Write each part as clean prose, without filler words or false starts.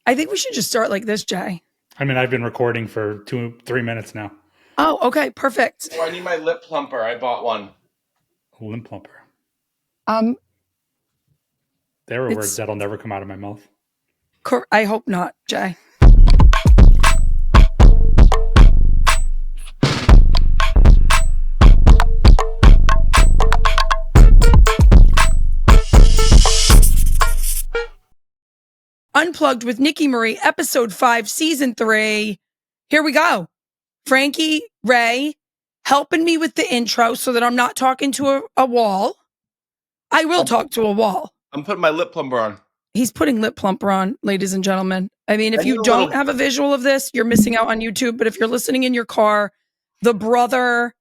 I think we should just start like this, Jay. I mean, I've been recording for 3 minutes now. Oh, okay, perfect. Oh, I need my lip plumper. I bought one. Lip plumper. There are words that'll never come out of my mouth. I hope not, Jay. Unplugged with Nicki Marie, episode 5, season 3. Here we go. Frankie Ray helping me with the intro so that I'm not talking to a wall. I will talk to a wall. I'm putting my lip plumper on. He's putting lip plumper on, ladies and gentlemen. I mean, if you don't have a visual of this, you're missing out on YouTube. But if you're listening in your car, the brother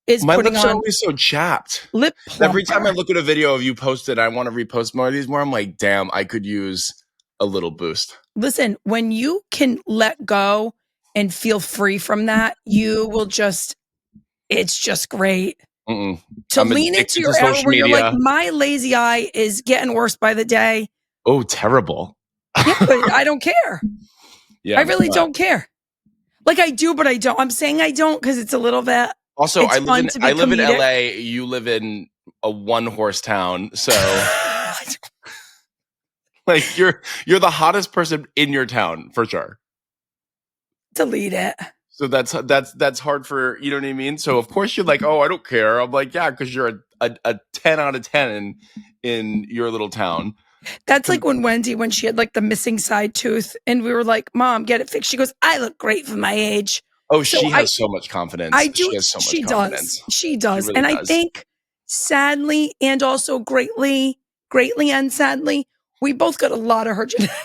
is my putting lips on are always so chapped. lip plumper. Every time I look at a video of you posted, I want to repost more of these more. I'm like, damn, I could use a little boost. Listen, when you can let go and feel free from that, you will just, it's just great. To lean into your hour where you're like, my lazy eye is getting worse by the day. Oh, terrible. Yeah, but I don't care. Yeah, I really don't care. Like I do, but I don't. I'm saying I don't because it's a little bit. Also, I live in LA. You live in a one-horse town, so like you're the hottest person in your town for sure. Delete it. So that's hard for, you know what I mean? So of course you're like, oh, I don't care. I'm like, yeah, because you're a 10 out of 10 in your little town. That's like when Wendy, when she had like the missing side tooth and we were like, Mom, get it fixed. She goes, I look great for my age. Oh, so she has so much confidence. I do. She has so much confidence. She does. Really and does. I think sadly and also greatly and sadly, we both got a lot of her genetics.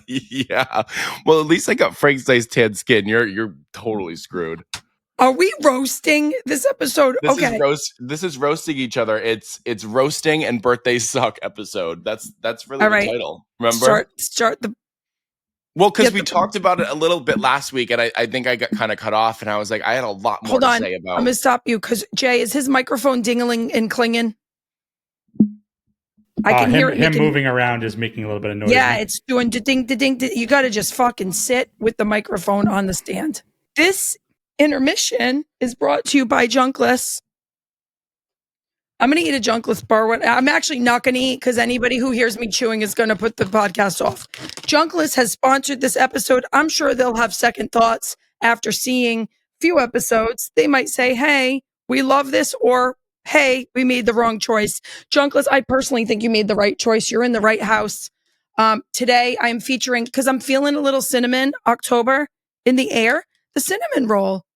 Yeah. Well, at least I got Frank's nice tan skin. You're totally screwed. Are we roasting this episode? This is roasting each other. It's roasting and birthday suck episode. That's really the title. Remember? Start the. Well, because we talked about it a little bit last week, and I think I got kind of cut off, and I was like, I had a lot more to say about. I'm gonna stop you because Jay, is his microphone dingling and clinging? I can hear him moving around is making a little bit of noise. Yeah, it's doing ding, ding. You got to just fucking sit with the microphone on the stand. This intermission is brought to you by JUNKLESS. I'm going to eat a JUNKLESS bar. I'm actually not going to eat because anybody who hears me chewing is going to put the podcast off. JUNKLESS has sponsored this episode. I'm sure they'll have second thoughts after seeing a few episodes. They might say, hey, we love this, or hey, we made the wrong choice. JUNKLESS, I personally think you made the right choice. You're in the right house. Today I'm featuring, because I'm feeling a little cinnamon, October in the air, the cinnamon roll.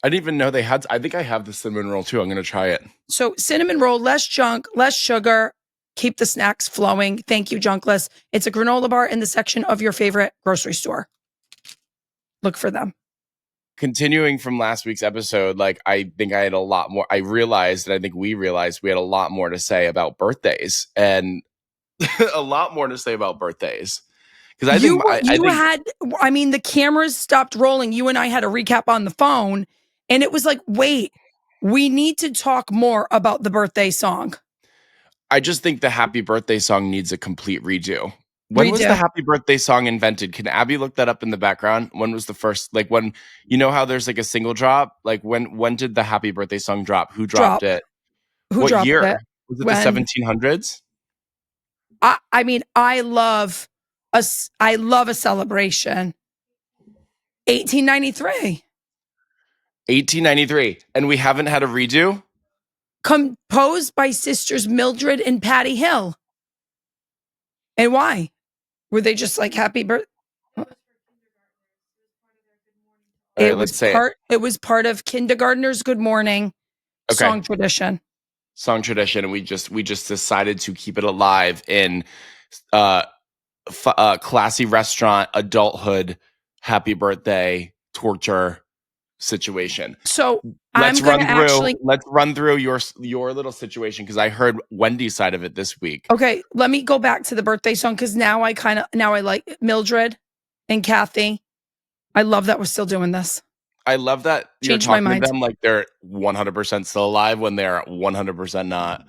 I didn't even know they had. I think I have the cinnamon roll too. I'm going to try it. So cinnamon roll, less junk, less sugar. Keep the snacks flowing. Thank you, JUNKLESS. It's a granola bar in the section of your favorite grocery store. Look for them. Continuing from last week's episode, like I think I had a lot more. I realized, and I think we realized, we had a lot more to say about birthdays, and a lot more to say about birthdays. Because I mean, the cameras stopped rolling. You and I had a recap on the phone, and it was like, wait, we need to talk more about the birthday song. I just think the happy birthday song needs a complete redo. When was the happy birthday song invented? Can Abby look that up in the background? When was the first, like when, you know how there's like a single drop? Like when did the happy birthday song drop? Who dropped it? What year? It? Was it the 1700s? I mean, I love a celebration. 1893. 1893. And we haven't had a redo? Composed by sisters Mildred and Patty Hill. And why? Were they just like happy birthday? It was part of kindergartners' good morning song tradition. Song tradition, and we just decided to keep it alive in classy restaurant, adulthood, happy birthday, torture situation. So let's run through your little situation, because I heard Wendy's side of it this week. Okay, let me go back to the birthday song, because now I like Mildred and Kathy. I love that we're still doing this. I love that you're talking to them like they're 100% still alive when they're 100% not.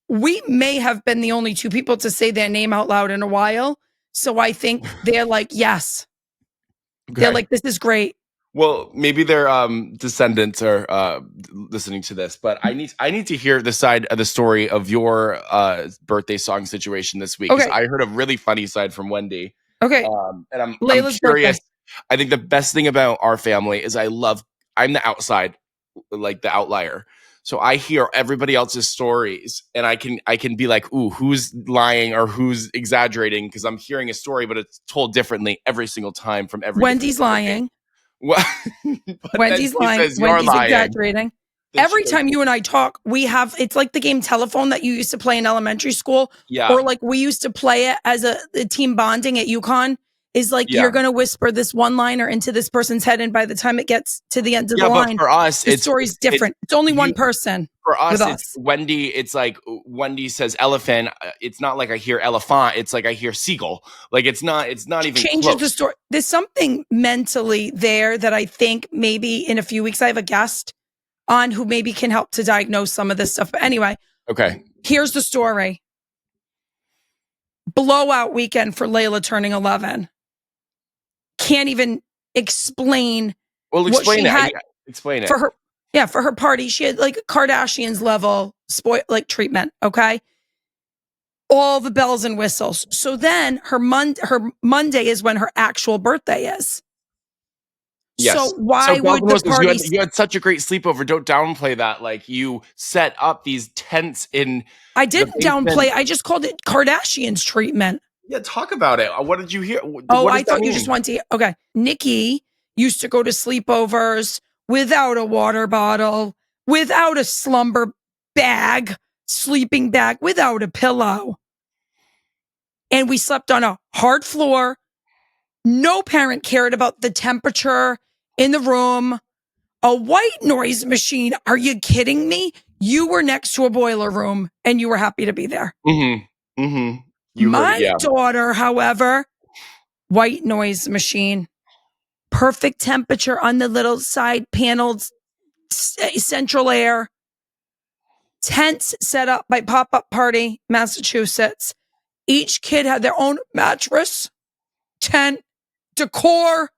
We may have been the only two people to say their name out loud in a while. So I think they're like, yes. Okay. They're like, this is great. Well, maybe their descendants are listening to this, but I need to hear the side of the story of your birthday song situation this week. Okay. I heard a really funny side from Wendy. Okay. And I'm Layla's curious. birthday. I think the best thing about our family is I'm the outside, like the outlier. So I hear everybody else's stories and I can be like, ooh, who's lying or who's exaggerating? Because I'm hearing a story, but it's told differently every single time from every Wendy's lying. Well, Wendy's lying. Wendy's exaggerating. Every time you and I talk, it's like the game telephone that you used to play in elementary school. Yeah. Or like we used to play it as a team bonding at UConn. Is like you're going to whisper this one liner into this person's head, and by the time it gets to the end of the line, but for us, the story's different. It's only one person. For us, it's Wendy. It's like Wendy says elephant. It's not like I hear elephant. It's like I hear seagull. Like it's not even changes close. The story. There's something mentally there that I think maybe in a few weeks I have a guest on who maybe can help to diagnose some of this stuff. But anyway, okay. Here's the story. Blowout weekend for Layla turning 11. Can't even explain. Well, explain it. Explain it for her. Yeah, for her party, she had like Kardashians level treatment. Okay, all the bells and whistles. So then her Monday is when her actual birthday is. Yes. So why would the party? You had such a great sleepover. Don't downplay that. Like you set up these tents in. I didn't downplay. I just called it Kardashians treatment. Yeah, talk about it. What did you hear? I thought you just wanted to hear. Okay. Nicki used to go to sleepovers without a water bottle, without a slumber bag, sleeping bag, without a pillow. And we slept on a hard floor. No parent cared about the temperature in the room. A white noise machine. Are you kidding me? You were next to a boiler room and you were happy to be there. Mm-hmm. Mm-hmm. My daughter, however, white noise machine, perfect temperature on the little side panels, central air, tents set up by Pop-Up Party, Massachusetts. Each kid had their own mattress, tent, decor,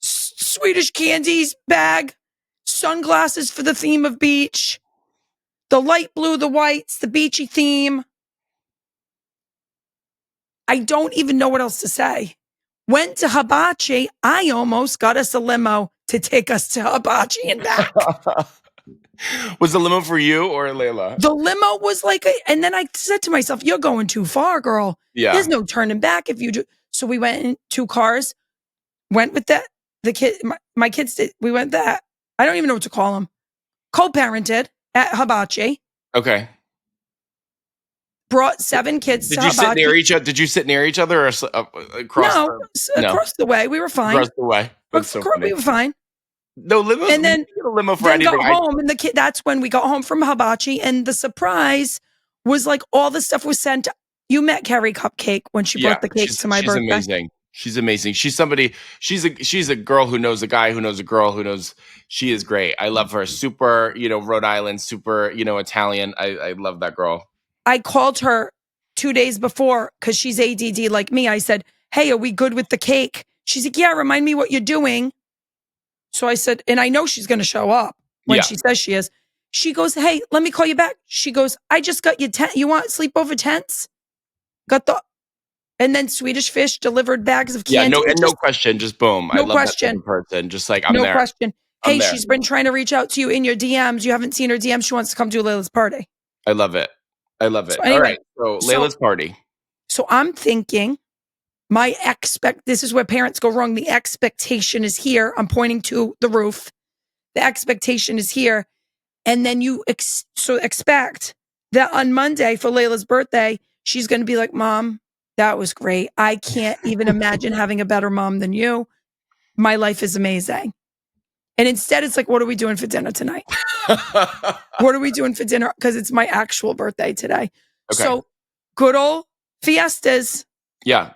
Swedish candies bag, sunglasses for the theme of beach, the light blue, the whites, the beachy theme. I don't even know what else to say. Went to Hibachi. I almost got us a limo to take us to Hibachi and back. Was the limo for you or Layla? The limo was like, and then I said to myself, you're going too far, girl. Yeah. There's no turning back if you do. So we went in 2 cars, went with that. The kid, my kids did. We went that. I don't even know what to call them. Co-parented at Hibachi. Okay. Brought 7 kids to Hibachi. Did you sit near each other or across? Across the way. We were fine. Across the way. We were fine. No limos. And then a limo for anything. Got home, and the kid. That's when we got home from Hibachi, and the surprise was like all the stuff was sent. You met Carrie Cupcake when she brought the cake to my birthday. She's amazing. She's amazing. She's somebody. She's a girl who knows a guy who knows a girl who knows. She is great. I love her. Super, Rhode Island. Super, Italian. I love that girl. I called her 2 days before because she's ADD like me. I said, "Hey, are we good with the cake?" She's like, "Yeah, remind me what you're doing." So I said, and I know she's going to show up when she says she is. She goes, "Hey, let me call you back." She goes, "I just got you tent. You want sleepover tents?" And then Swedish Fish delivered bags of candy. Yeah, no question. Just boom. No I love question. that person. Just like I'm there. No question. Hey, she's been trying to reach out to you in your DMs. You haven't seen her DMs. She wants to come to Layla's party. I love it. So anyway, all right. So Layla's party. So I'm thinking this is where parents go wrong. The expectation is here. I'm pointing to the roof. The expectation is here. And then you expect that on Monday for Layla's birthday, she's going to be like, "Mom, that was great. I can't even imagine having a better mom than you. My life is amazing." And instead, it's like, "What are we doing for dinner tonight?" What are we doing for dinner? Because it's my actual birthday today. Okay. So good old fiestas. Yeah.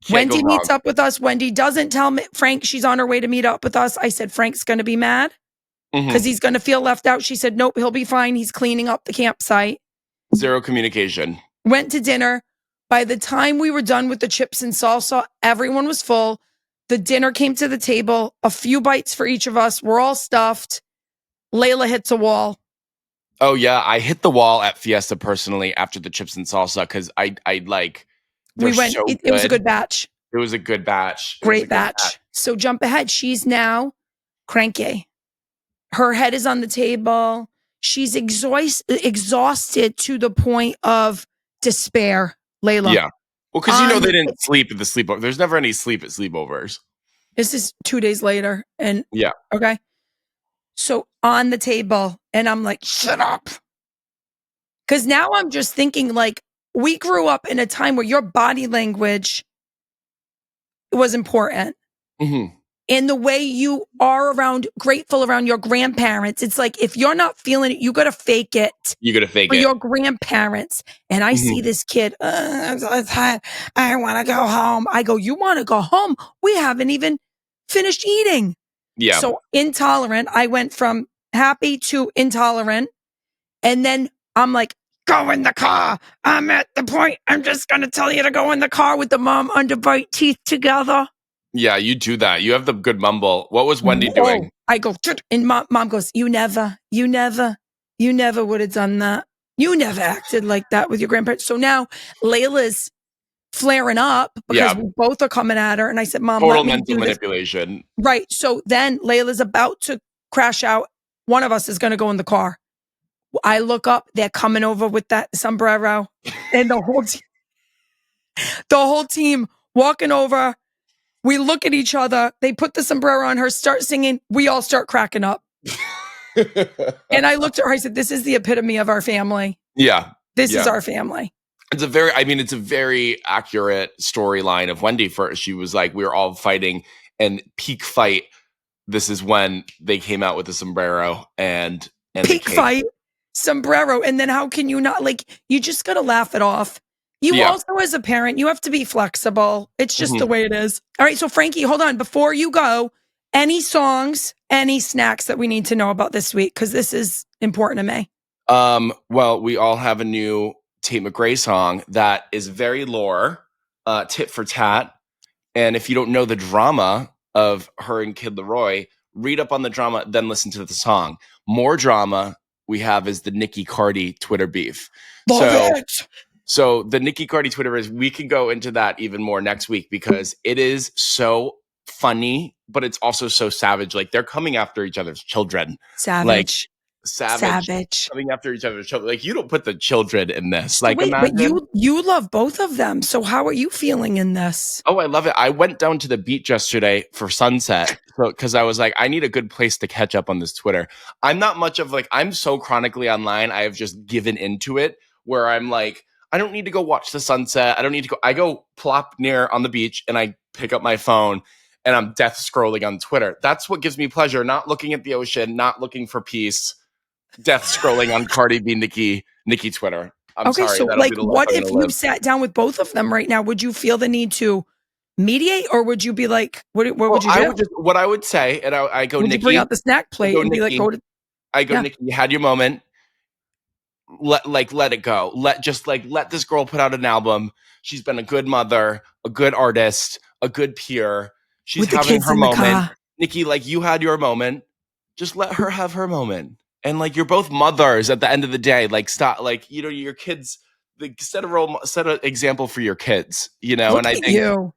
Wendy meets up with us. Wendy doesn't tell me, Frank she's on her way to meet up with us. I said, "Frank's going to be mad because he's going to feel left out." She said, "Nope, he'll be fine. He's cleaning up the campsite." Zero communication. Went to dinner. By the time we were done with the chips and salsa, everyone was full. The dinner came to the table, a few bites for each of us. We're all stuffed. Layla hits a wall. Oh yeah, I hit the wall at Fiesta personally after the chips and salsa because I like. We went. So it was a good batch. It was a good batch. Great batch. So jump ahead. She's now cranky. Her head is on the table. She's exhausted to the point of despair. Layla. Yeah. Well, because they didn't sleep at the sleepover. There's never any sleep at sleepovers. This is 2 days later. And yeah. Okay. So on the table, and I'm like, shut up. Because now I'm just thinking, like, we grew up in a time where your body language was important. Mm-hmm. And the way you are grateful around your grandparents. It's like, if you're not feeling it, you got to fake it. You got to fake for it. your grandparents. And I see this kid, I'm so tired. I want to go home. I go, you want to go home? We haven't even finished eating. Yeah. So intolerant. I went from happy to intolerant. And then I'm like, go in the car. I'm at the point. I'm just going to tell you to go in the car with the mom underbite teeth together. Yeah, you do that. You have the good mumble. What was Wendy doing? I go, and mom goes, you never would have done that. You never acted like that with your grandparents. So now Layla's flaring up because we both are coming at her. And I said, Mom, total let me mental do manipulation. This. Right. So then Layla's about to crash out. One of us is going to go in the car. I look up. They're coming over with that sombrero, and the whole team walking over. We look at each other. They put the sombrero on her, start singing. We all start cracking up. And I looked at her. I said, this is the epitome of our family. Yeah. This is our family. It's a very accurate storyline of Wendy. She was like, we were all fighting, and peak fight. This is when they came out with the sombrero and peak fight, sombrero. And then how can you not, like, you just got to laugh it off. You also, as a parent, you have to be flexible. It's just the way it is. All right. So Frankie, hold on. Before you go, any songs, any snacks that we need to know about this week? Because this is important to me. Well, we all have a new Tate McRae song that is very lore, tit for tat. And if you don't know the drama of her and Kid Laroi, read up on the drama, then listen to the song. More drama we have is the Nicki Cardi Twitter beef. Love it. So the Nicki Cardi Twitter is, we can go into that even more next week because it is so funny, but it's also so savage. Like, they're coming after each other's children. Savage. Coming after each other's children. Like, you don't put the children in this. Like, wait, imagine. But you love both of them. So how are you feeling in this? Oh, I love it. I went down to the beach yesterday for sunset because I was like, I need a good place to catch up on this Twitter. I'm not much of I'm so chronically online. I have just given into it where I'm like, I don't need to go watch the sunset. I don't need to go. I go plop near on the beach and I pick up my phone and I'm death scrolling on Twitter. That's what gives me pleasure. Not looking at the ocean, not looking for peace. Death scrolling on Cardi B, Nicki Twitter. I'm sorry. So what if you sat down with both of them right now? Would you feel the need to mediate, or would you be like, what would you do? What I would say, and I go, would Nicki, you bring out the snack plate and be like, Nicki, you had your moment. Let it go. Let this girl put out an album. She's been a good mother, a good artist, a good peer. She's having her moment. Nicki, you had your moment. Just let her have her moment. And you're both mothers at the end of the day. Stop. Your kids. Set an example for your kids. Look and I at think you.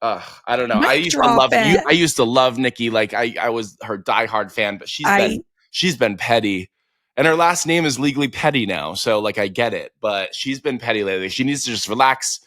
I don't know. I used to love Nicki. I was her diehard fan, but she's been petty. And her last name is legally Petty now. So I get it, but she's been petty lately. She needs to just relax,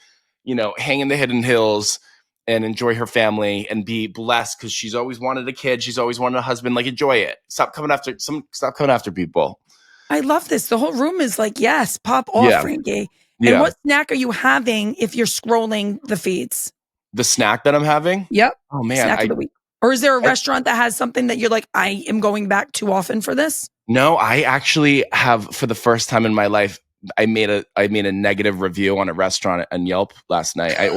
hang in the hidden hills and enjoy her family and be blessed because she's always wanted a kid. She's always wanted a husband. Enjoy it. Stop coming after people. I love this. The whole room is yes, pop off, Frankie. And what snack are you having if you're scrolling the feeds? The snack that I'm having? Yep. Oh man. Snack of the week. Or is there a restaurant that has something that you're like, I am going back too often for this? No, I actually have, for the first time in my life, I made a negative review on a restaurant on Yelp last night. I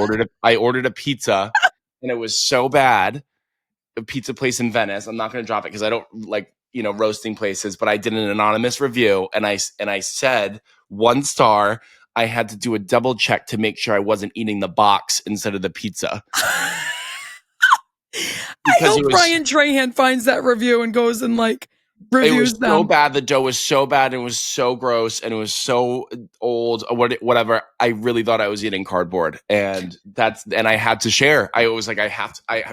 ordered a pizza and it was so bad. A pizza place in Venice. I'm not going to drop it because I don't like, roasting places, but I did an anonymous review and I said 1 star. I had to do a double check to make sure I wasn't eating the box instead of the pizza. I hope Brian Trahan finds that review and goes and like reviews them. It was so bad. The dough was so bad. And it was so gross, and it was so old. Whatever. I really thought I was eating cardboard, and I had to share. I was like,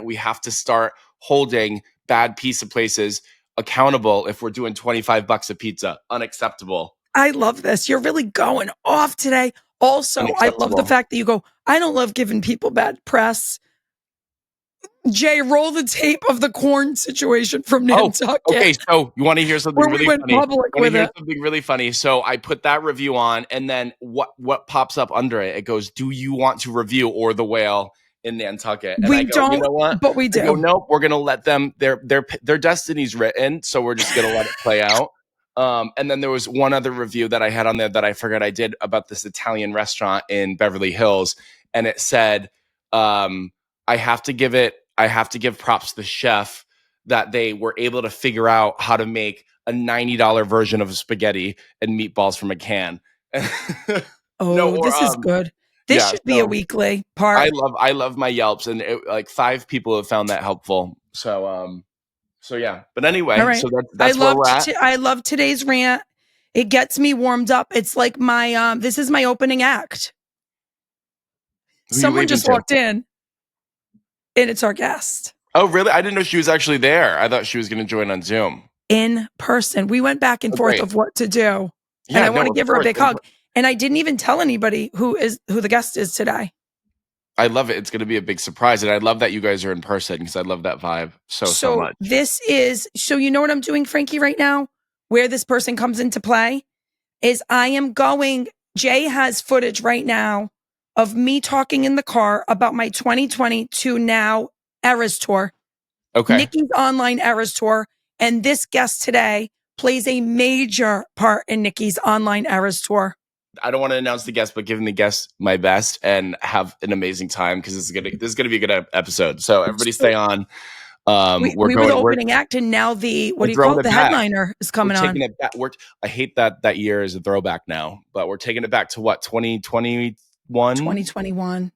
we have to start holding bad pizza places accountable if we're doing $25 a pizza. Unacceptable. I love this. You're really going off today. Also, I love the fact that you go, I don't love giving people bad press. Jay, roll the tape of the corn situation from Nantucket. Okay, so you want to hear something really funny? Public with it. Something really funny. So I put that review on, and then what pops up under it? It goes, "Do you want to review Or the Whale in Nantucket?" And we don't, you know what? But we do. I go, nope, we're gonna let them. Their destiny's written, so we're just gonna let it play out. And then there was one other review that I had on there that I forgot I did about this Italian restaurant in Beverly Hills, and it said, I have to give props to the chef that they were able to figure out how to make a $90 version of spaghetti and meatballs from a can. This is good. This should be a weekly part. I love my Yelps, and like 5 people have found that helpful. So yeah. But anyway, right. So that's where we're at. I love today's rant. It gets me warmed up. It's like my this is my opening act. Someone just walked in. And it's our guest. Oh, really? I didn't know she was actually there. I thought she was going to join on Zoom. In person. We went back and forth of what to do. Yeah, and I want to give her a big hug. And I didn't even tell anybody who the guest is today. I love it. It's going to be a big surprise. And I love that you guys are in person because I love that vibe so much. So you know what I'm doing, Frankie, right now? Where this person comes into play is Jay has footage right now of me talking in the car about my 2020 to now Eras Tour. Okay. Nicki's online Eras Tour. And this guest today plays a major part in Nicki's online Eras Tour. I don't want to announce the guest, but giving the guest my best and have an amazing time because this is gonna be a good episode. So everybody stay on. We were the opening act, and now the headliner is coming on. Taking it back. I hate that year is a throwback now, but we're taking it back to what, 2021,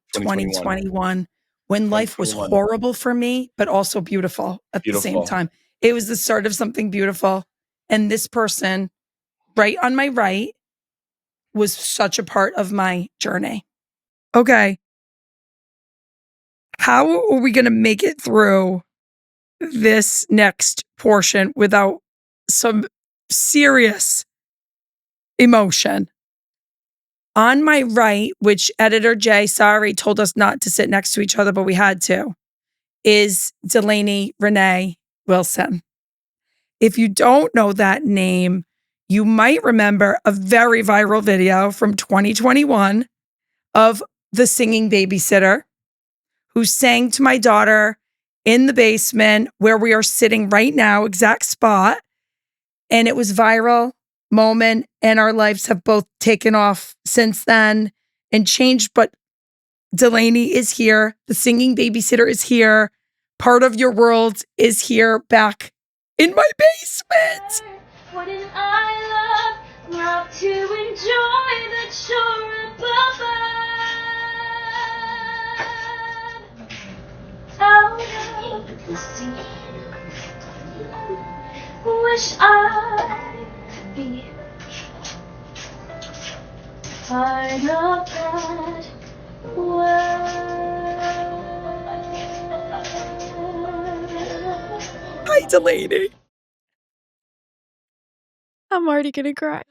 when life was horrible for me, but also beautiful at the same time. It was the start of something beautiful. And this person right on my right was such a part of my journey. Okay. How are we going to make it through this next portion without some serious emotion? On my right, which editor Jay, told us not to sit next to each other, but we had to, is Delaney Renee Wilson. If you don't know that name, you might remember a very viral video from 2021 of the singing babysitter who sang to my daughter in the basement where we are sitting right now, exact spot. And it was viral moment, and our lives have both taken off since then and changed. But Delaney is here. The singing babysitter is here. Part of your world is here back in my basement. What an I love to enjoy the shore above out of the sea. Wish I could be part of that world. Hi, Delaney. I'm already gonna cry.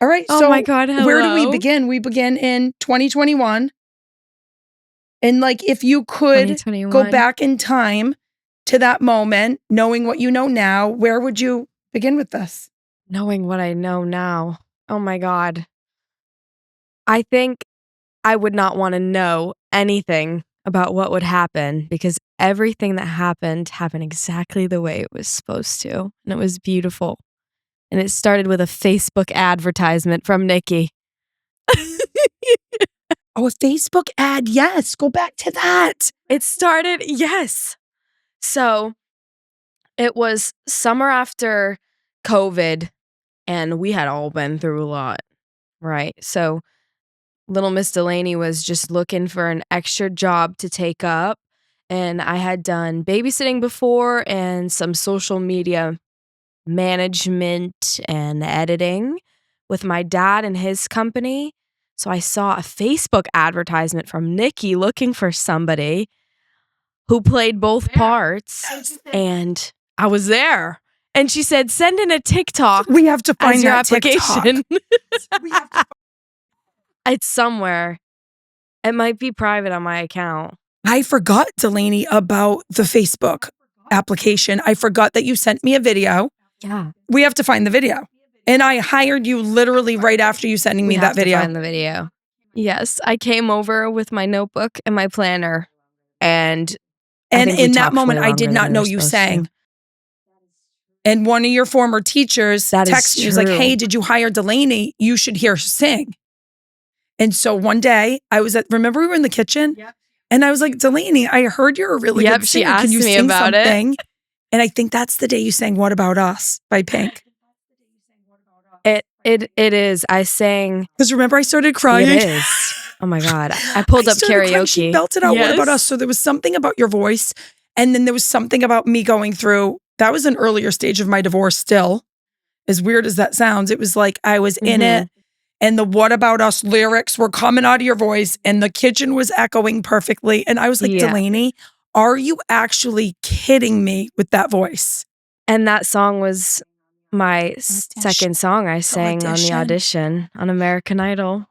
All right. Oh my God. Hello. Where do we begin? We begin in 2021. And like, if you could go back in time to that moment, knowing what you know now, where would you begin with this? Knowing what I know now. Oh my God. I think I would not want to know anything about what would happen because everything that happened exactly the way it was supposed to. And it was beautiful. And it started with a Facebook advertisement from Nicki. Oh, a Facebook ad. Yes. Go back to that. It started. Yes. So it was summer after COVID, and we had all been through a lot. Right. So little Miss Delaney was just looking for an extra job to take up. And I had done babysitting before and some social media management and editing with my dad and his company. So I saw a Facebook advertisement from Nicki looking for somebody who played both parts. And I was there. And she said, send in a TikTok. We have to find as your that application. TikTok. It's somewhere. It might be private on my account. I forgot, Delaney, about the Facebook application. I forgot that you sent me a video. Yeah. We have to find the video. And I hired you literally right after you sending me that video. Find the video. Yes. I came over with my notebook and my planner. And in that moment, I did not know you sang. And one of your former teachers texted me, he was like, hey, did you hire Delaney? You should hear her sing. And so one day remember we were in the kitchen? Yep. And I was like, Delaney, I heard you're a really good singer. She asked Can you me sing about something? it. And I think that's the day you sang What About Us by Pink. It is. I sang. Because remember I started crying? It is. Oh my God. I pulled up karaoke. Crying. She belted out What About Us. So there was something about your voice. And then there was something about me going through. That was an earlier stage of my divorce still. As weird as that sounds. It was like I was in it. And the What About Us lyrics were coming out of your voice. And the kitchen was echoing perfectly. And I was like, Delaney, are you actually kidding me with that voice? And that song was my second song I sang on the audition on American Idol.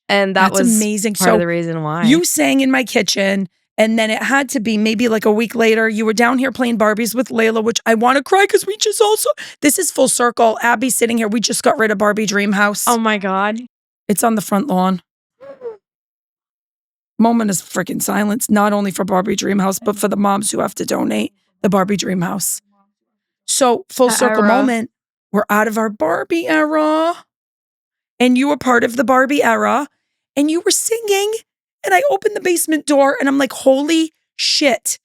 And that's was amazing. Part of the reason why. You sang in my kitchen. And then it had to be maybe like a week later, you were down here playing Barbies with Layla, which I want to cry because we just this is full circle. Abby's sitting here. We just got rid of Barbie Dream House. Oh my God. It's on the front lawn. Moment of freaking silence, not only for Barbie Dream House, but for the moms who have to donate the Barbie Dream House. So full circle moment, we're out of our Barbie era. And you were part of the Barbie era. And you were singing. And I opened the basement door and I'm like, holy shit.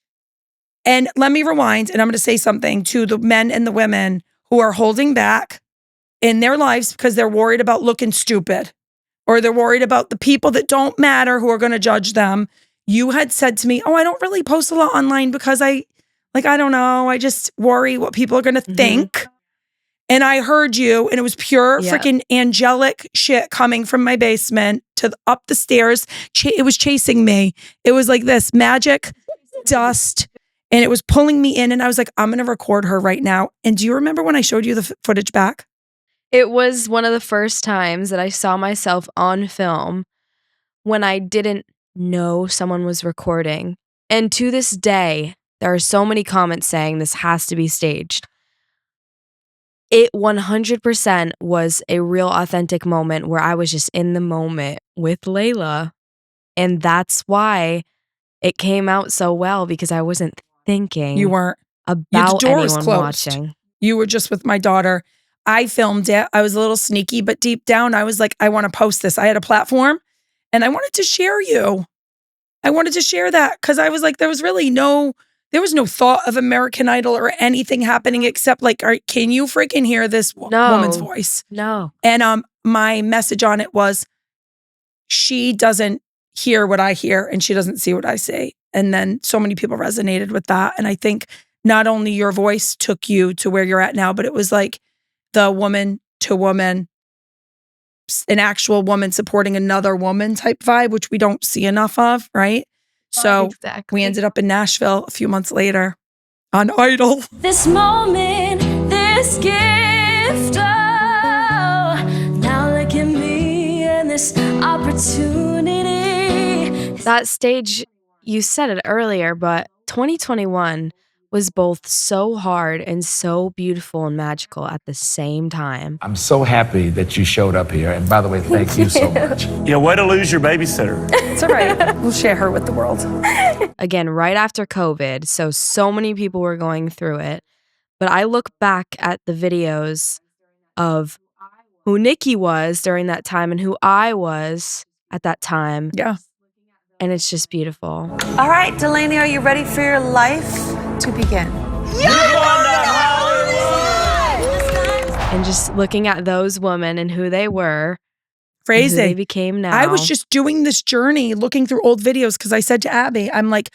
And let me rewind. And I'm going to say something to the men and the women who are holding back in their lives because they're worried about looking stupid or they're worried about the people that don't matter who are going to judge them. You had said to me, I don't really post a lot online because I don't know. I just worry what people are going to think. And I heard you, and it was pure freaking angelic shit coming from my basement to up the stairs. It was chasing me. It was like this magic dust, and it was pulling me in. And I was like, I'm going to record her right now. And do you remember when I showed you the footage back? It was one of the first times that I saw myself on film when I didn't know someone was recording. And to this day, there are so many comments saying this has to be staged. It 100% was a real authentic moment where I was just in the moment with Layla. And that's why it came out so well because I wasn't thinking you weren't about the door was anyone closed. watching. You were just with my daughter. I filmed it. I was a little sneaky, but deep down, I was like, I want to post this. I had a platform and I wanted to share you. I wanted to share that because I was like, there was no thought of American Idol or anything happening except like, can you freaking hear this woman's voice? No. And my message on it was, she doesn't hear what I hear and she doesn't see what I see. And then so many people resonated with that. And I think not only your voice took you to where you're at now, but it was like the woman to woman, an actual woman supporting another woman type vibe, which we don't see enough of, right? So we ended up in Nashville a few months later on Idol. This moment, this gift, now look at me and this opportunity. That stage, you said it earlier, but 2021 was both so hard and so beautiful and magical at the same time. I'm so happy that you showed up here. And by the way, thank you so much. Yeah, way to lose your babysitter. It's all right. We'll share her with the world. Again, right after COVID, so many people were going through it. But I look back at the videos of who Nicki was during that time and who I was at that time. Yeah. And it's just beautiful. All right, Delaney, are you ready for your life to begin? And just looking at those women and who they were, Crazy. Who they became now. I was just doing this journey, looking through old videos because I said to Abby, I'm like,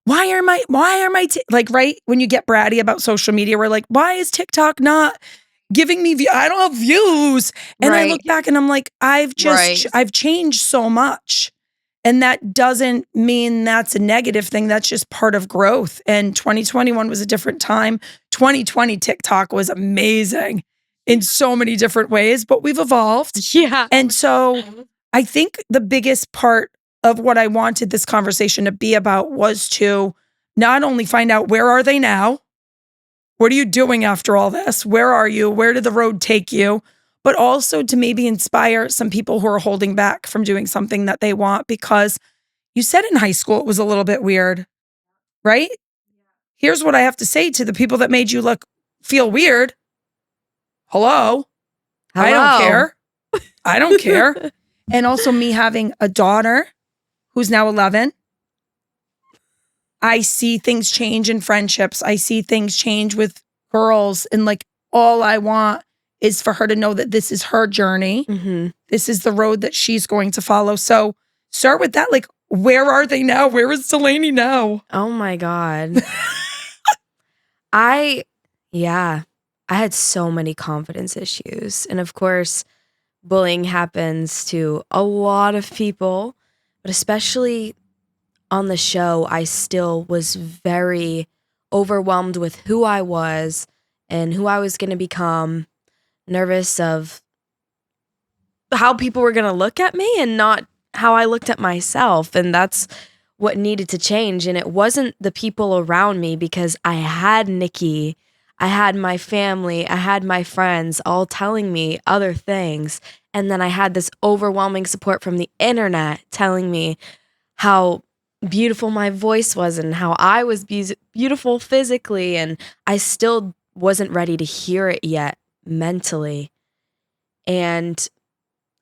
why are my like right when you get bratty about social media, we're like, why is TikTok not giving me I don't have views. And I look back and I'm like, I've changed so much. And that doesn't mean that's a negative thing. That's just part of growth. And 2021 was a different time. 2020 TikTok was amazing in so many different ways, but we've evolved. Yeah. And so I think the biggest part of what I wanted this conversation to be about was to not only find out where are they now? What are you doing after all this? Where are you? Where did the road take you? But also to maybe inspire some people who are holding back from doing something that they want, because you said in high school it was a little bit weird, right? Here's what I have to say to the people that made you feel weird. Hello? I don't care. I don't care. And also me having a daughter who's now 11. I see things change in friendships. I see things change with girls. And all I want is for her to know that this is her journey. Mm-hmm. This is the road that she's going to follow. So start with that. Where are they now? Where is Delaney now? Oh my God. I had so many confidence issues. And of course, bullying happens to a lot of people, but especially on the show, I still was very overwhelmed with who I was and who I was going to become, nervous of how people were going to look at me and not how I looked at myself. And that's what needed to change. And it wasn't the people around me, because I had Nicki, I had my family, I had my friends all telling me other things. And then I had this overwhelming support from the internet telling me how beautiful my voice was and how I was beautiful physically. And I still wasn't ready to hear it yet mentally. And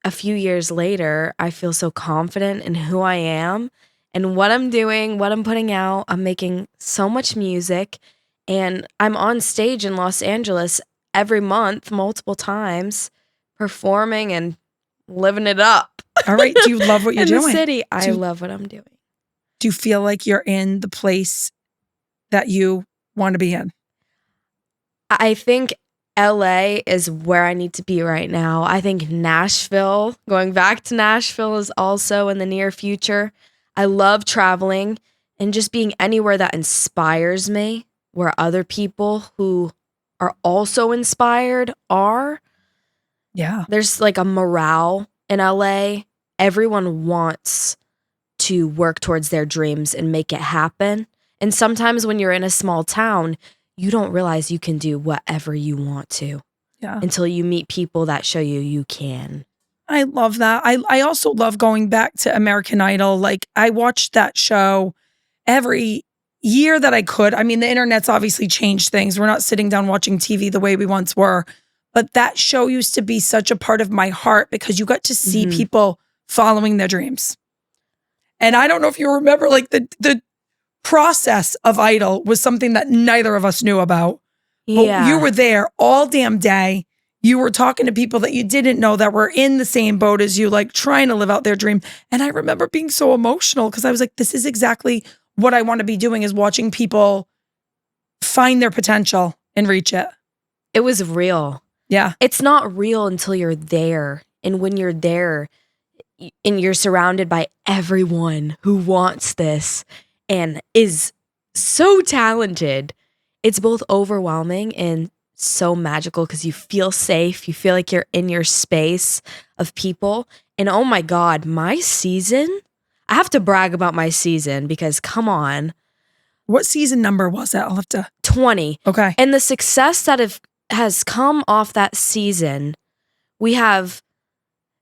a few years later, I feel so confident in who I am and what I'm doing, what I'm putting out. I'm making so much music, and I'm on stage in Los Angeles every month, multiple times, performing and living it up. All right. Do you love what you're doing? In the city, I love what I'm doing. Do you feel like you're in the place that you want to be in? I think LA is where I need to be right now. I think Nashville, going back to Nashville, is also in the near future. I love traveling and just being anywhere that inspires me, where other people who are also inspired are. Yeah. There's a morale in LA. Everyone wants to work towards their dreams and make it happen. And sometimes when you're in a small town, you don't realize you can do whatever you want to until you meet people that show you can. I love that. I also love going back to American Idol. I watched that show every year that I could. I mean, the internet's obviously changed things. We're not sitting down watching TV the way we once were. But that show used to be such a part of my heart because you got to see people following their dreams. And I don't know if you remember, the process of Idol was something that neither of us knew about. But you were there all damn day. You were talking to people that you didn't know that were in the same boat as you, trying to live out their dream. And I remember being so emotional because I was like, this is exactly what I want to be doing, is watching people find their potential and reach it. It was real. Yeah. It's not real until you're there. And when you're there and you're surrounded by everyone who wants this and is so talented, it's both overwhelming and so magical because you feel safe. You feel like you're in your space of people. And oh my God, my season, I have to brag about my season because come on. What season number was that? I'll have to. 20. Okay. And the success that has come off that season, we have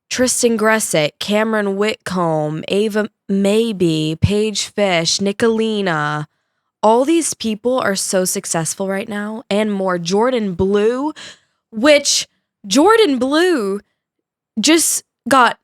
Tristan Gressitt, Cameron Whitcomb, Ava Maybe, Paige Fish, Nicolina. All these people are so successful right now, and more. Jordan Blue, which Jordan Blue just got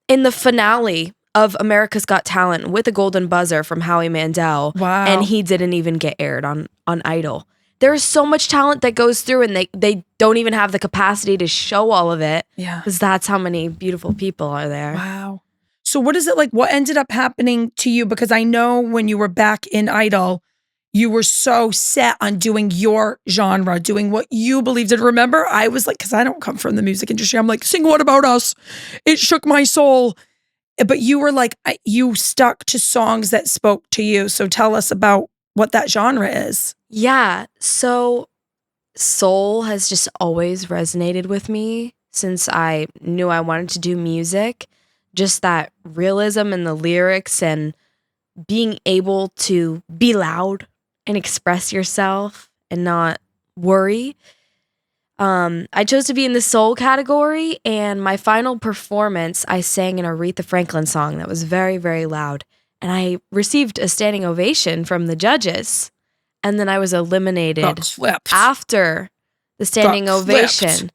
in the finale of America's Got Talent with a golden buzzer from Howie Mandel. Wow. And he didn't even get aired on Idol. there's so much talent that goes through and they don't even have the capacity to show all of it. Yeah. Because that's how many beautiful people are there. Wow. So what is it like? What ended up happening to you? Because I know when you were back in Idol, you were so set on doing your genre, doing what you believed in. Remember, I was like, because I don't come from the music industry, I'm like, sing What About Us? It shook my soul. But you were like, you stuck to songs that spoke to you. So tell us about what that genre is. Yeah. So soul has just always resonated with me since I knew I wanted to do music. Just that realism in the lyrics and being able to be loud and express yourself and not worry. I chose to be in the soul category, and my final performance, I sang an Aretha Franklin song that was very, very loud. And I received a standing ovation from the judges. And then I was eliminated after the standing ovation.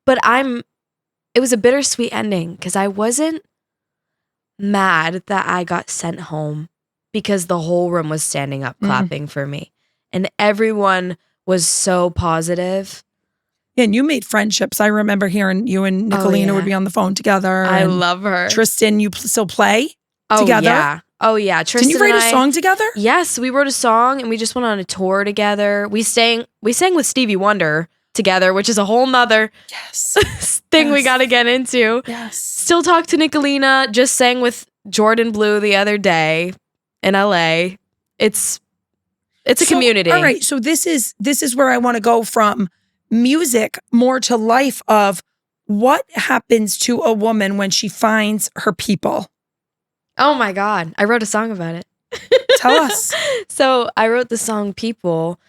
But it was a bittersweet ending because I wasn't mad that I got sent home because the whole room was standing up clapping for me. And everyone was so positive. Yeah, and you made friendships. I remember hearing you and Nicolina would be on the phone together. I love her. Tristan, you still play together? Oh, yeah. Tristan Didn't you write a song together? Yes, we wrote a song and we just went on a tour together. We sang with Stevie Wonder together, which is a whole nother thing we got to get into. Yes. Still talk to Nicolina. Just sang with Jordan Blue the other day in LA. It's a community. All right. So this is where I want to go from music more to life of what happens to a woman when she finds her people. Oh my God. I wrote a song about it. Tell us. So I wrote the song People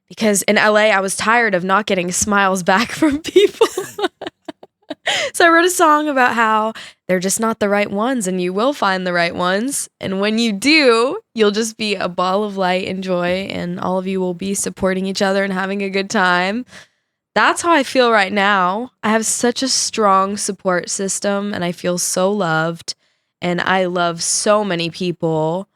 because in LA, I was tired of not getting smiles back from people. So I wrote a song about how they're just not the right ones and you will find the right ones. And when you do, you'll just be a ball of light and joy and all of you will be supporting each other and having a good time. That's how I feel right now. I have such a strong support system and I feel so loved and I love so many people.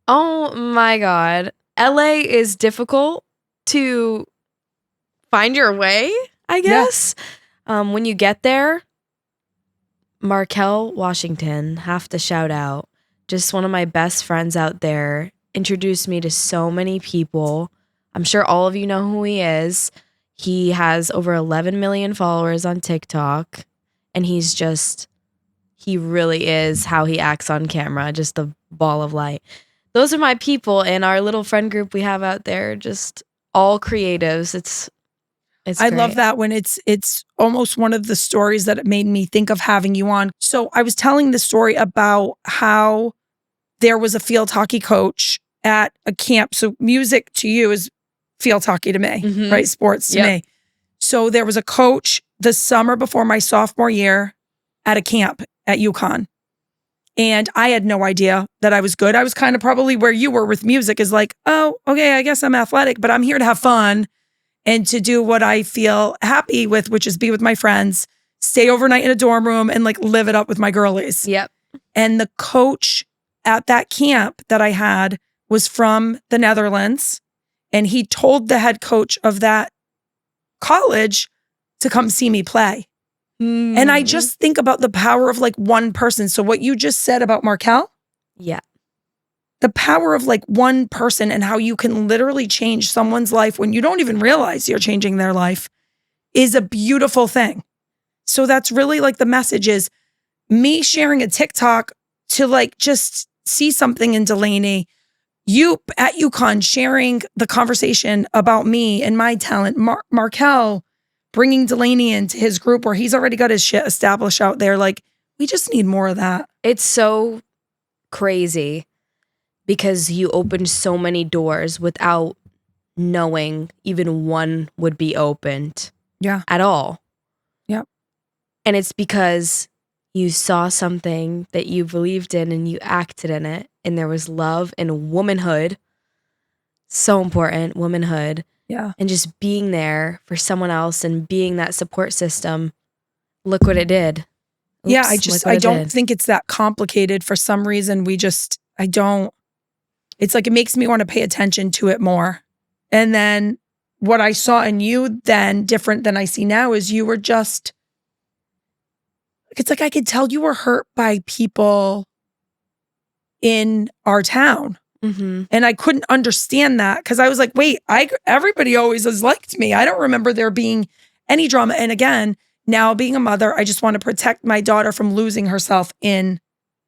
Oh my God. LA is difficult to find your way, I guess. Yeah. When you get there, Markel Washington, have to shout out. Just one of my best friends out there introduced me to so many people. I'm sure all of you know who he is. He has over 11 million followers on TikTok, and he really is how he acts on camera, just a ball of light. Those are my people in our little friend group we have out there, just all creatives. It's I great. love that when it's almost one of the stories that it made me think of having you on. So I was telling the story about how there was a field hockey coach at a camp. So music to you is field hockey to me, right? Sports to me. So there was a coach the summer before my sophomore year at a camp at UConn. And I had no idea that I was good. I was kind of probably where you were with music is like, oh, okay, I guess I'm athletic, but I'm here to have fun and to do what I feel happy with, which is be with my friends, stay overnight in a dorm room and like live it up with my girlies. Yep. And the coach at that camp that I had was from the Netherlands. And he told the head coach of that college to come see me play. And I just think about the power of like one person. So what you just said about Markel. Yeah. The power of like one person and how you can literally change someone's life when you don't even realize you're changing their life is a beautiful thing. So that's really like the message is me sharing a TikTok to like just see something in Delaney, you at UConn sharing the conversation about me and my talent, Markel bringing Delaney into his group where he's already got his shit established out there. Like we just need more of that. It's so crazy. Because you opened so many doors without knowing even one would be opened. Yeah. At all. Yep. And it's because you saw something that you believed in and you acted in it. And there was love and womanhood. So important, womanhood. Yeah. And just being there for someone else and being that support system. Look what it did. Oops, yeah, I don't think it's that complicated. For some reason, I don't. It's like it makes me want to pay attention to it more. And then what I saw in you then, different than I see now, is you were just, it's like I could tell you were hurt by people in our town. Mm-hmm. And I couldn't understand that because I was like, wait, everybody always has liked me. I don't remember there being any drama. And again, now being a mother, I just want to protect my daughter from losing herself in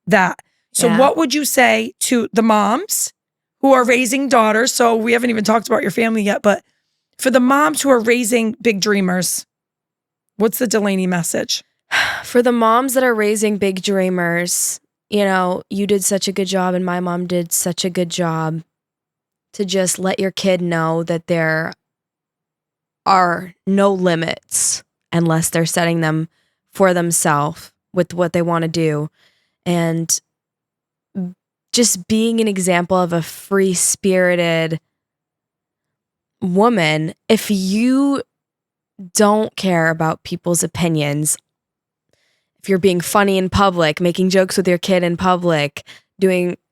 that. So what would you say to the moms who are raising daughters? So we haven't even talked about your family yet, but for the moms who are raising big dreamers, what's the Delaney message? For the moms that are raising big dreamers, you know, you did such a good job and my mom did such a good job to just let your kid know that there are no limits unless they're setting them for themselves with what they want to do. And just being an example of a free-spirited woman, if you don't care about people's opinions, if you're being funny in public, making jokes with your kid in public,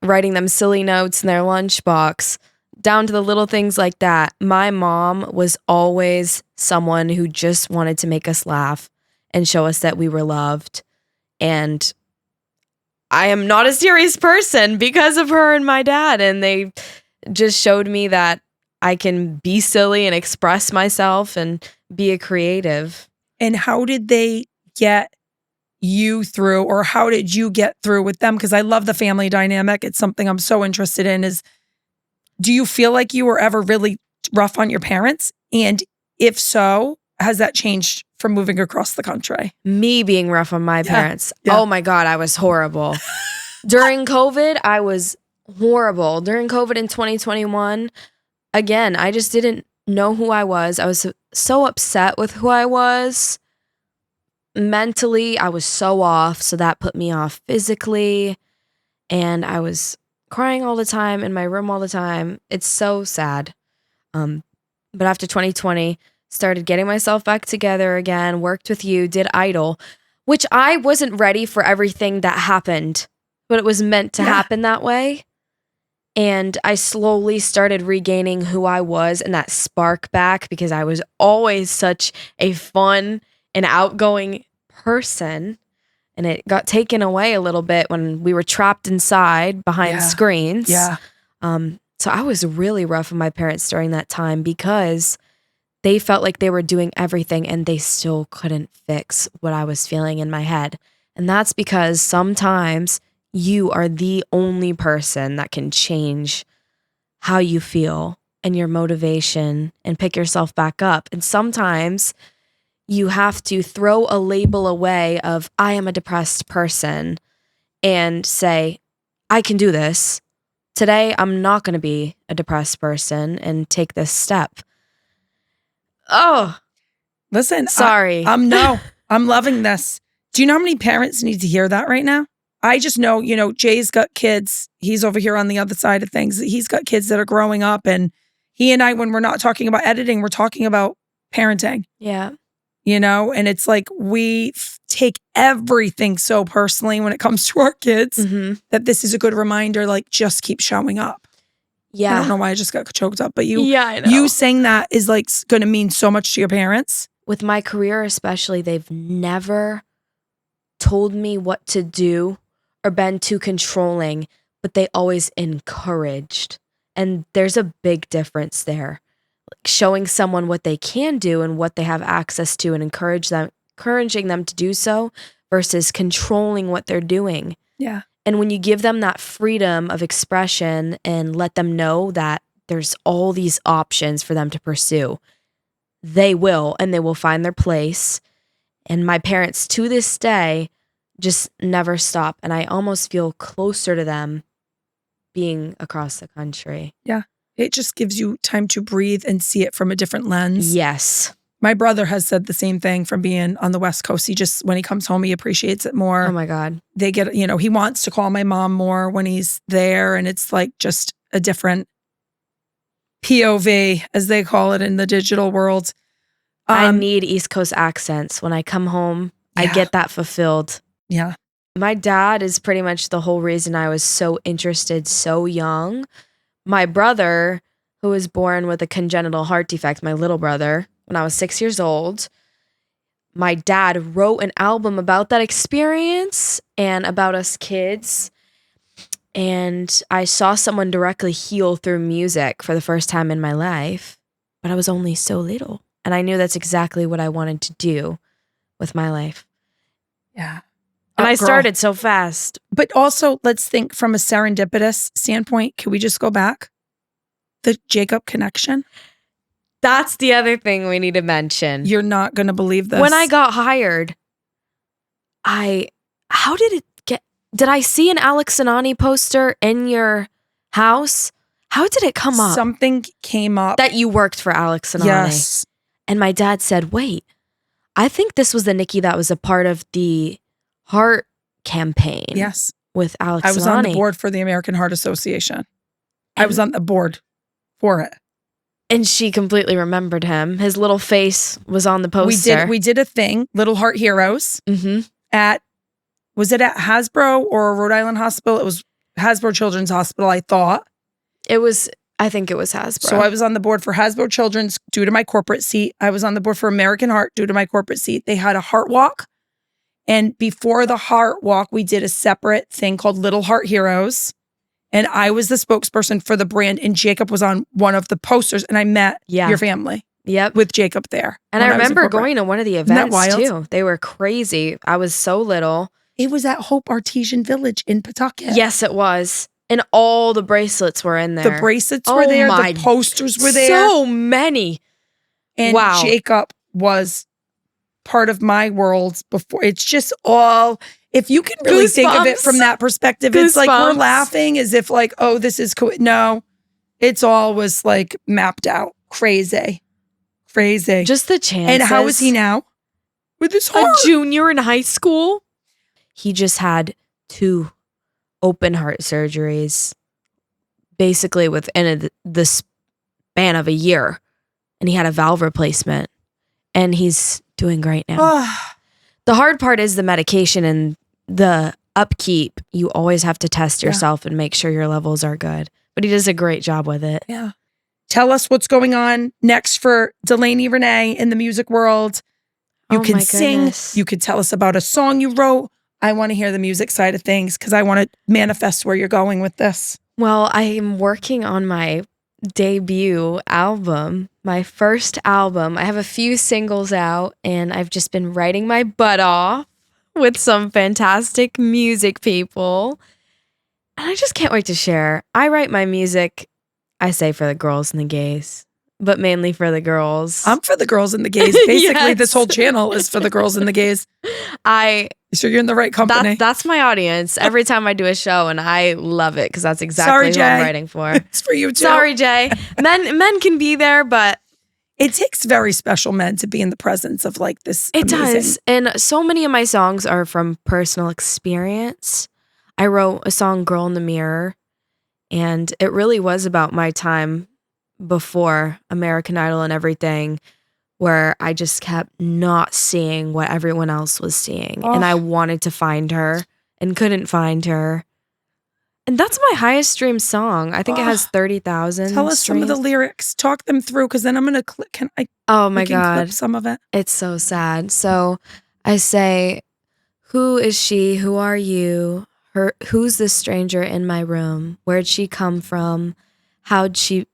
writing them silly notes in their lunchbox, down to the little things like that. My mom was always someone who just wanted to make us laugh and show us that we were loved. And I am not a serious person because of her and my dad. And they just showed me that I can be silly and express myself and be a creative. And how did they get you through, or how did you get through with them? Because I love the family dynamic. It's something I'm so interested in. Do you feel like you were ever really rough on your parents? And if so, has that changed from moving across the country? Me being rough on my parents. Yeah. Oh my God, I was horrible. During COVID, I was horrible. During COVID in 2021, again, I just didn't know who I was. I was so upset with who I was. Mentally, I was so off. So that put me off physically. And I was crying all the time in my room all the time. It's so sad. But after 2020, started getting myself back together again, worked with you, did Idol, which I wasn't ready for everything that happened, but it was meant to happen that way. And I slowly started regaining who I was and that spark back, because I was always such a fun and outgoing person. And it got taken away a little bit when we were trapped inside behind screens. Yeah. So I was really rough with my parents during that time because they felt like they were doing everything and they still couldn't fix what I was feeling in my head. And that's because sometimes you are the only person that can change how you feel and your motivation and pick yourself back up. And sometimes you have to throw a label away of I am a depressed person and say, I can do this. Today, I'm not going to be a depressed person and take this step. Oh, listen, sorry. I'm loving this. Do you know how many parents need to hear that right now? I just know, Jay's got kids. He's over here on the other side of things. He's got kids that are growing up, and he and I, when we're not talking about editing, we're talking about parenting. Yeah. And it's like we take everything so personally when it comes to our kids that this is a good reminder, like, just keep showing up. Yeah. I don't know why I just got choked up, but I know. you saying that is like going to mean so much to your parents. With my career especially, they've never told me what to do or been too controlling, but they always encouraged. And there's a big difference there. Like showing someone what they can do and what they have access to and encouraging them to do so versus controlling what they're doing. Yeah. And when you give them that freedom of expression and let them know that there's all these options for them to pursue, they will, and they will find their place. And my parents, to this day, just never stop. And I almost feel closer to them being across the country. Yeah. It just gives you time to breathe and see it from a different lens. Yes. My brother has said the same thing from being on the West Coast. When he comes home, he appreciates it more. Oh my God. They get, he wants to call my mom more when he's there. And it's like just a different POV, as they call it in the digital world. I need East Coast accents. When I come home, I get that fulfilled. Yeah. My dad is pretty much the whole reason I was so interested so young. My brother who was born with a congenital heart defect, my little brother, when I was 6 years old. My dad wrote an album about that experience and about us kids. And I saw someone directly heal through music for the first time in my life, but I was only so little. And I knew that's exactly what I wanted to do with my life. Yeah. And I Girl. started so fast. But also, let's think from a serendipitous standpoint. Can we just go back? The Jacob connection. That's the other thing we need to mention. You're not going to believe this. When I got hired, how did it get? Did I see an Alex Anani poster in your house? How did it come up? Something came up. That you worked for Alex Anani. Yes. And my dad said, wait, I think this was the Nicki that was a part of the heart campaign. Yes. With Alex Anani. I was on the board for the American Heart Association. I was on the board for it. And she completely remembered him. His little face was on the poster. We did a thing, Little Heart Heroes, was it at Hasbro or Rhode Island Hospital? It was Hasbro Children's Hospital, I thought. I think it was Hasbro. So I was on the board for Hasbro Children's due to my corporate seat. I was on the board for American Heart due to my corporate seat. They had a heart walk. And before the heart walk, we did a separate thing called Little Heart Heroes. And I was the spokesperson for the brand. And Jacob was on one of the posters. And I met your family. Yep. With Jacob there. And I remember going to one of the events too. They were crazy. I was so little. It was at Hope Artesian Village in Pawtucket. Yes, it was. And all the bracelets were in there. The bracelets were there. The posters were there. So many. And Jacob was part of my world before. It's just all, if you can really think of it from that perspective, it's like we're laughing as if like, oh, this is cool. No, it's all was like mapped out. Crazy. Just the chances. And how is he now? With his heart. A junior in high school. He just had 2 open heart surgeries basically within the span of a year. And he had a valve replacement. And he's doing great now. The hard part is the medication and the upkeep. You always have to test yourself and make sure your levels are good. But he does a great job with it. Yeah. Tell us what's going on next for Delaney Renee in the music world. You can sing. You could tell us about a song you wrote. I want to hear the music side of things because I want to manifest where you're going with this. Well, I am working on my debut album, my first album. I have a few singles out and I've just been writing my butt off with some fantastic music people. And I just can't wait to share. I write my music, I say, for the girls and the gays, but mainly for the girls. I'm for the girls and the gays. Basically, this whole channel is for the girls and the gays. So you're in the right company. That's my audience every time I do a show, and I love it because that's exactly who I'm writing for. It's for you too. Sorry, Jay. Men can be there, but it takes very special men to be in the presence of like this. It does. And so many of my songs are from personal experience. I wrote a song, Girl in the Mirror, and it really was about my time before American Idol and everything, where I just kept not seeing what everyone else was seeing. And I wanted to find her and couldn't find her. And that's my highest streamed song. I think it has 30,000 Tell us some of the lyrics. Talk them through because then I'm going to click. Can I? Oh my God. Clip some of it. It's so sad. So I say, who is she? Who are you? Who's this stranger in my room? Where'd she come from? How'd you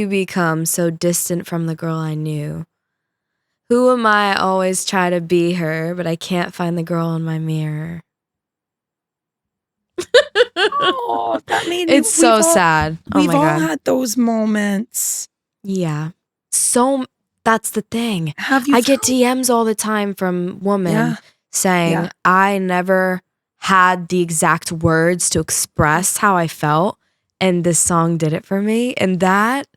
become so distant from the girl I knew? Who am I? Always try to be her, but I can't find the girl in my mirror. Oh, that made it's so sad. Oh we've my God. all had those moments. Yeah. So that's the thing. I get DMs all the time from women saying, I never had the exact words to express how I felt. And this song did it for me. And that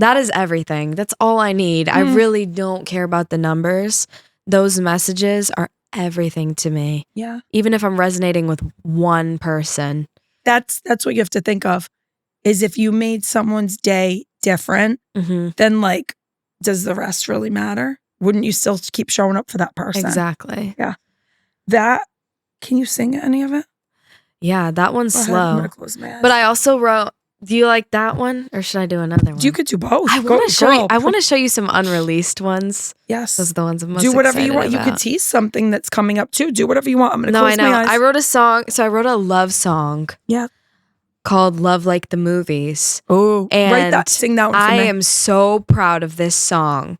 is everything. That's all I need. I really don't care about the numbers. Those messages are everything to me. Yeah. Even if I'm resonating with one person. That's what you have to think of. Is if you made someone's day different, then like, does the rest really matter? Wouldn't you still keep showing up for that person? Exactly. Yeah. Can you sing any of it? Yeah, that one's slow. I'm gonna close my eyes. But I also wrote Do you like that one, or should I do another one? You could do both. I want to show you some unreleased ones. Yes, those are the ones I'm most do whatever you excited want. about. You could tease something that's coming up too. Do whatever you want. I'm gonna close my eyes. I wrote a song. So I wrote a love song. Yeah. Called "Love Like the Movies." Oh, and write that. Sing that one for I me. am so proud of this song.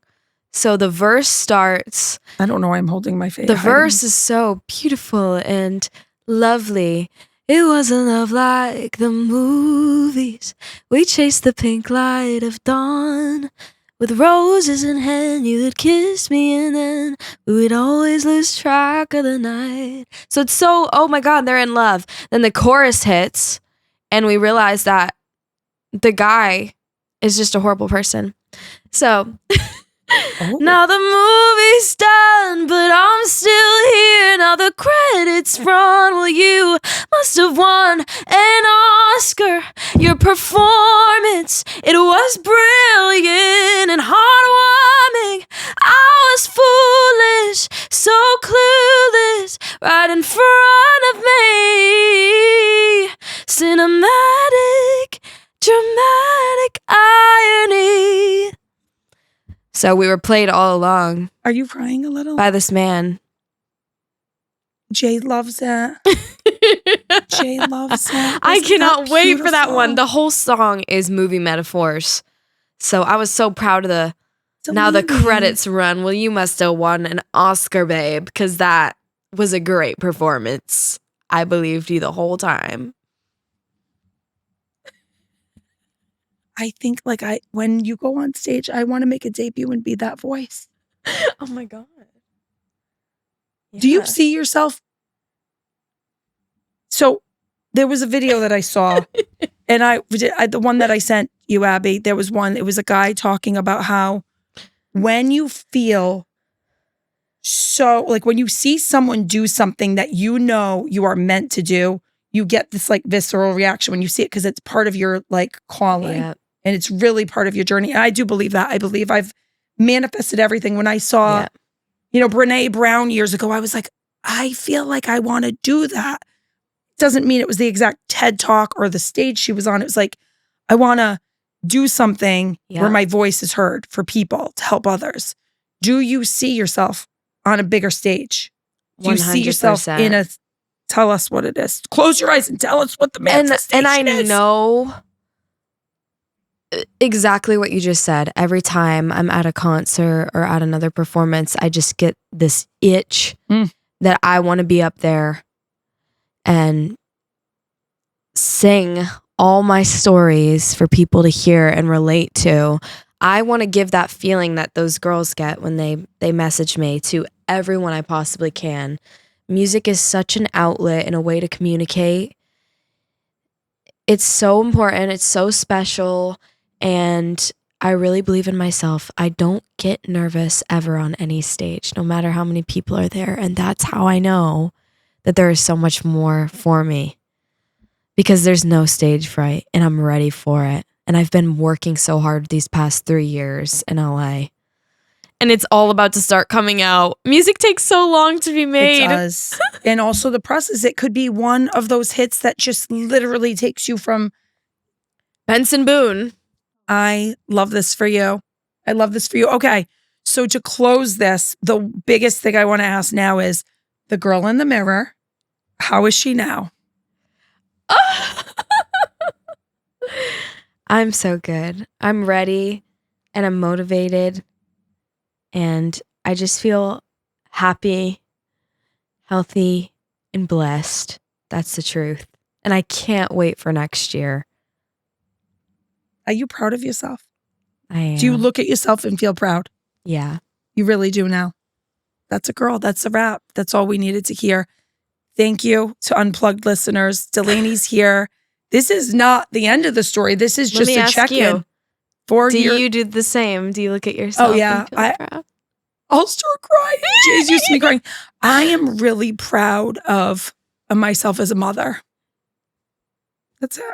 So the verse starts. I don't know why I'm holding my face. The verse is so beautiful and lovely. It wasn't love like the movies. We chased the pink light of dawn. With roses in hand, you would kiss me and then we would always lose track of the night. So it's so, oh my God, they're in love. Then the chorus hits and we realize that the guy is just a horrible person. So... Now the movie's done, but I'm still here. Now the credits run. Well, you must have won an Oscar. Your performance, it was brilliant and heartwarming. I was foolish, so clueless, right in front of me. Cinematic, dramatic irony. So we were played all along. Are you crying a little? By this man. Jay loves it. Jay loves it. I cannot wait for that one. The whole song is movie metaphors. So I was so proud of now the credits run. Well, you must have won an Oscar, babe, because that was a great performance. I believed you the whole time. I think when you go on stage, I want to make a debut and be that voice. Oh my God. Yeah. Do you see yourself? So there was a video that I saw and the one that I sent you, Abby, there was one, it was a guy talking about how when you feel so, like when you see someone do something that you know you are meant to do, you get this like visceral reaction when you see it because it's part of your like calling. Yeah. And it's really part of your journey. And I do believe that. I believe I've manifested everything. When I saw, Brene Brown years ago, I was like, I feel like I want to do that. Doesn't mean it was the exact TED Talk or the stage she was on. It was like, I want to do something where my voice is heard for people to help others. Do you see yourself on a bigger stage? Do you see yourself in a, tell us what it is. Close your eyes and tell us what the manifestation is. And I know exactly what you just said. Every time I'm at a concert or at another performance, I just get this itch that I want to be up there and sing all my stories for people to hear and relate to. I want to give that feeling that those girls get when they message me to everyone I possibly can. Music is such an outlet and a way to communicate. It's so important. It's so special. And I really believe in myself. I don't get nervous ever on any stage, no matter how many people are there. And that's how I know that there is so much more for me, because there's no stage fright and I'm ready for it. And I've been working so hard these past 3 years in LA. And it's all about to start coming out. Music takes so long to be made. It does. And also the process, it could be one of those hits that just literally takes you from Benson Boone. I love this for you. I love this for you. Okay. So to close this, the biggest thing I want to ask now is the girl in the mirror. How is she now? I'm so good. I'm ready and I'm motivated. And I just feel happy, healthy, and blessed. That's the truth. And I can't wait for next year. Are you proud of yourself? I am. Do you look at yourself and feel proud? Yeah. You really do now. That's a girl. That's a wrap. That's all we needed to hear. Thank you to Unplugged listeners. Delaney's here. This is not the end of the story. This is just a check-in. Do you do the same? Do you look at yourself? Oh, yeah. And feel proud? I'll start crying. Jay's used to me crying. I am really proud of myself as a mother. That's it.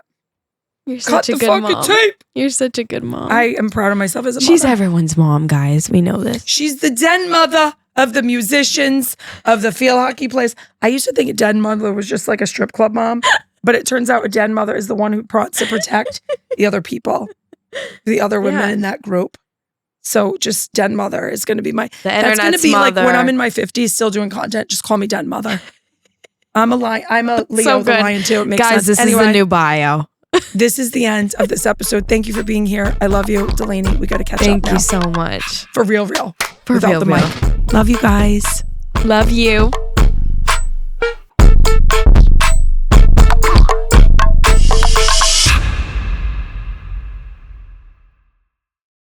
You're such a good mom. Tape. You're such a good mom. I am proud of myself as a mother. She's everyone's mom, guys. We know this. She's the den mother of the musicians, of the field hockey players. I used to think a den mother was just like a strip club mom. But it turns out a den mother is the one who wants to protect the other people, the other women in that group. So just den mother is going to be that's going to be mother. Like when I'm in my 50s still doing content, just call me den mother. I'm a Leo so the lion too. It makes Guys, sense. this is the new bio. This is the end of this episode. Thank you for being here. I love you, Delaney. We got to catch up now. Thank you so much. For real. For Without real. the mic. Love you guys. Love you.